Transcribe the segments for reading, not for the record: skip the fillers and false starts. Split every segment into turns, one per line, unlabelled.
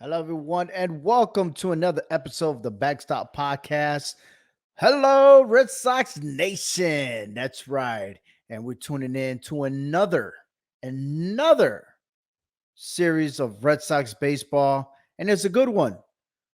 Hello, everyone, and welcome to another episode of the Backstop Podcast. Hello, Red Sox Nation. That's right. And we're tuning in to another series of Red Sox baseball. And it's a good one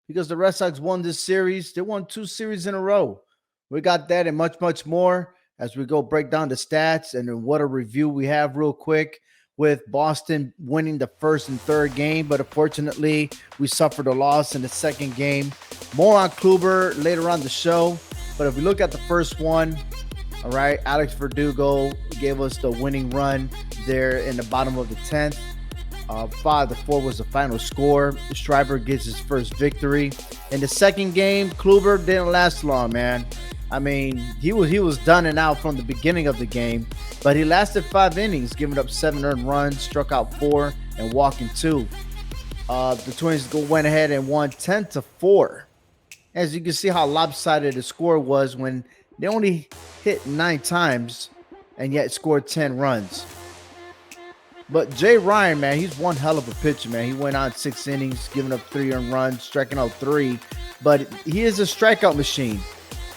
because the Red Sox won this series. They won two series in a row. We got that and much, much more as we go break down the stats and then what a review we have real quick with Boston winning the first and third game. But unfortunately, we suffered a loss in the second game. More on Kluber later on the show. But if we look at the first one, all right, Alex Verdugo gave us the winning run there in the bottom of the 10th. 5-4 was the final score. Schreiber gets his first victory. In the second game, Kluber didn't last long, man. I mean, he was done and out from the beginning of the game, but he lasted 5 innings, giving up 7 earned runs, struck out 4, and walking 2. The Twins went ahead and won 10-4. As you can see how lopsided the score was when they only hit 9 times and yet scored 10 runs. But Jay Ryan, man, he's one hell of a pitcher, man. He went on 6 innings, giving up 3 earned runs, striking out 3. But he is a strikeout machine.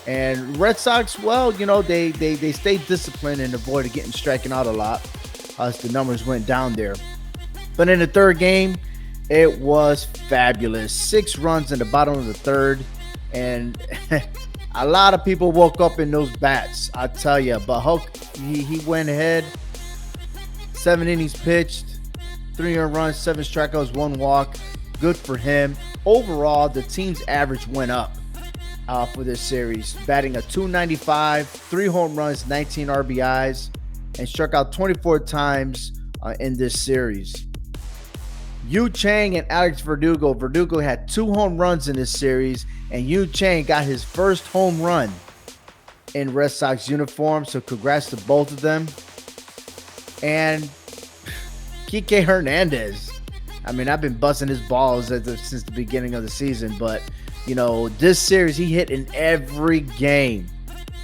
And Red Sox, well, you know, they stayed disciplined and avoided getting striking out a lot as the numbers went down there. But in the third game, it was fabulous. 6 runs in the bottom of the third. And a lot of people woke up in those bats, I tell you. But Hulk, he went ahead. 7 innings pitched, 3 earned runs, 7 strikeouts, 1 walk. Good for him. Overall, the team's average went up for this series, batting a .295, 3 home runs, 19 RBIs, and struck out 24 times in this series. Yu Chang and Alex Verdugo. Verdugo had 2 home runs in this series, and Yu Chang got his first home run in Red Sox uniform, so congrats to both of them. And Kike Hernandez. I mean, I've been busting his balls since the beginning of the season, but, you know, this series he hit in every game.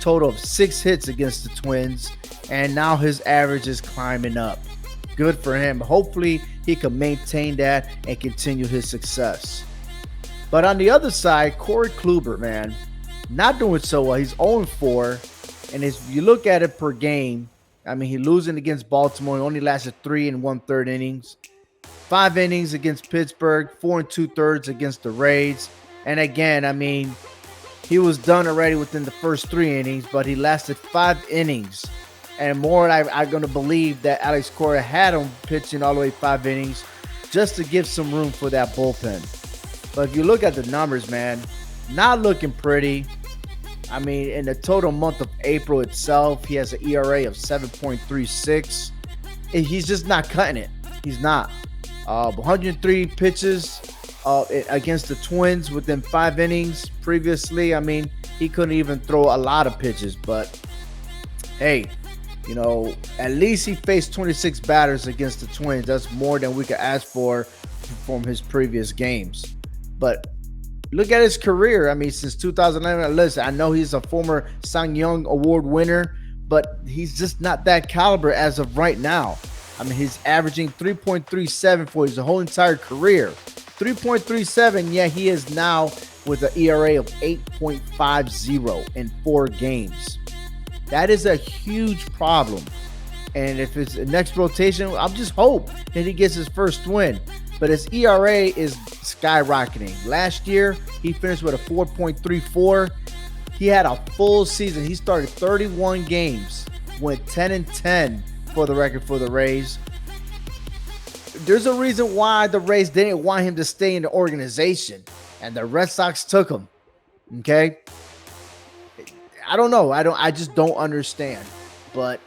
Total of 6 hits against the Twins, and now his average is climbing up. Good for him. Hopefully, he can maintain that and continue his success. But on the other side, Corey Kluber, man, not doing so well. He's 0-4, and if you look at it per game, I mean, he losing against Baltimore. He only lasted 3 1/3 innings. 5 innings against Pittsburgh. 4 2/3 against the Rays. And again, I mean, he was done already within the first 3 innings, but he lasted 5 innings. And more, I'm going to believe that Alex Cora had him pitching all the way 5 innings just to give some room for that bullpen. But if you look at the numbers, man, not looking pretty. I mean, in the total month of April itself, he has an ERA of 7.36. He's just not cutting it. He's not. 103 pitches against the Twins within 5 innings previously. I mean, he couldn't even throw a lot of pitches. But, hey, you know, at least he faced 26 batters against the Twins. That's more than we could ask for from his previous games. But look at his career. I mean, since 2011, listen, I know he's a former Cy Young Award winner, but he's just not that caliber as of right now. I mean, he's averaging 3.37 for his whole entire career. 3.37, yeah, he is now with an ERA of 8.50 in 4 games. That is a huge problem. And if it's the next rotation, I'll just hope that he gets his first win. But his ERA is skyrocketing. Last year, he finished with a 4.34. He had a full season. He started 31 games, went 10-10 for the record for the Rays. There's a reason why the Rays didn't want him to stay in the organization, and the Red Sox took him. Okay? I don't know. I just don't understand. But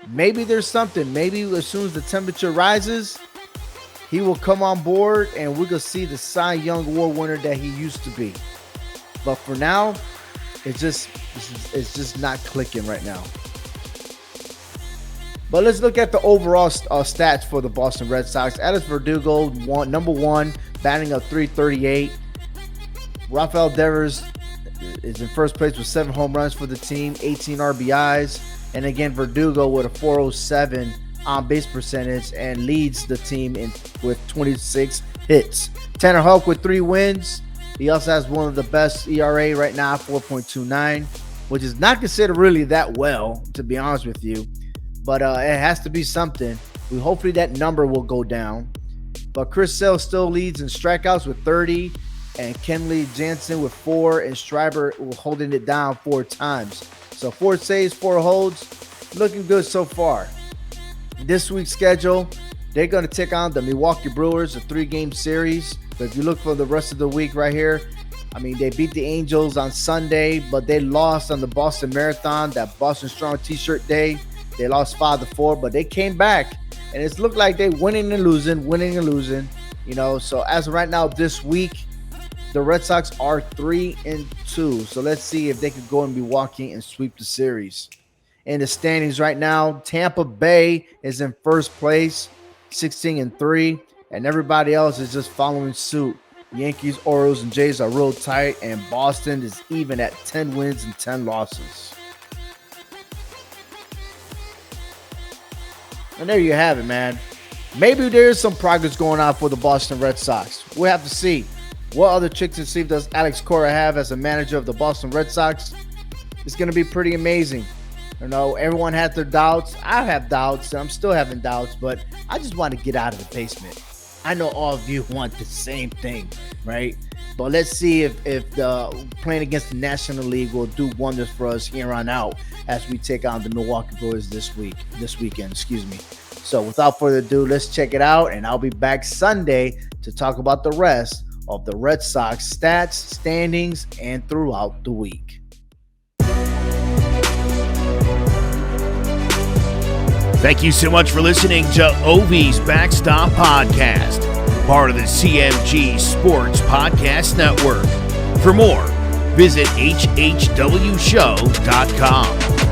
maybe there's something. Maybe as soon as the temperature rises, he will come on board and we're going to see the Cy Young Award winner that he used to be. But for now, it's just not clicking right now. But let's look at the overall stats for the Boston Red Sox. Alex Verdugo, number 1, batting up .338. Rafael Devers is in first place with 7 home runs for the team, 18 RBIs. And again, Verdugo with a .407 on-base percentage and leads the team with 26 hits. Tanner Houck with 3 wins. He also has one of the best ERA right now, 4.29, which is not considered really that well, to be honest with you. But it has to be something. Hopefully that number will go down. But Chris Sale still leads in strikeouts with 30, and Kenley Jansen with 4, and Schreiber holding it down 4 times. So 4 saves, 4 holds, looking good so far. This week's schedule, they're going to take on the Milwaukee Brewers, a 3-game series. But if you look for the rest of the week right here, I mean, they beat the Angels on Sunday, but they lost on the Boston Marathon, that Boston Strong t-shirt day. They lost 5-4, but they came back. And it's looked like they're winning and losing, you know. So as of right now, this week, the Red Sox are 3-2. So let's see if they could go in Milwaukee and sweep the series. In the standings right now, Tampa Bay is in first place, 16-3. And everybody else is just following suit. Yankees, Orioles, and Jays are real tight. And Boston is even at 10 wins and 10 losses. And there you have it, man. Maybe there's some progress going on for the Boston Red Sox. We'll have to see. What other tricks and sleeve does Alex Cora have as a manager of the Boston Red Sox? It's going to be pretty amazing. You know, everyone had their doubts. I have doubts, and I'm still having doubts, but I just want to get out of the basement. I know all of you want the same thing, right? But let's see if the playing against the National League will do wonders for us here on out as we take on the Milwaukee Brewers this weekend. So without further ado, let's check it out, and I'll be back Sunday to talk about the rest of the Red Sox stats, standings, and throughout the week.
Thank you so much for listening to OV's Backstop Podcast, part of the CMG Sports Podcast Network. For more, visit hhwshow.com.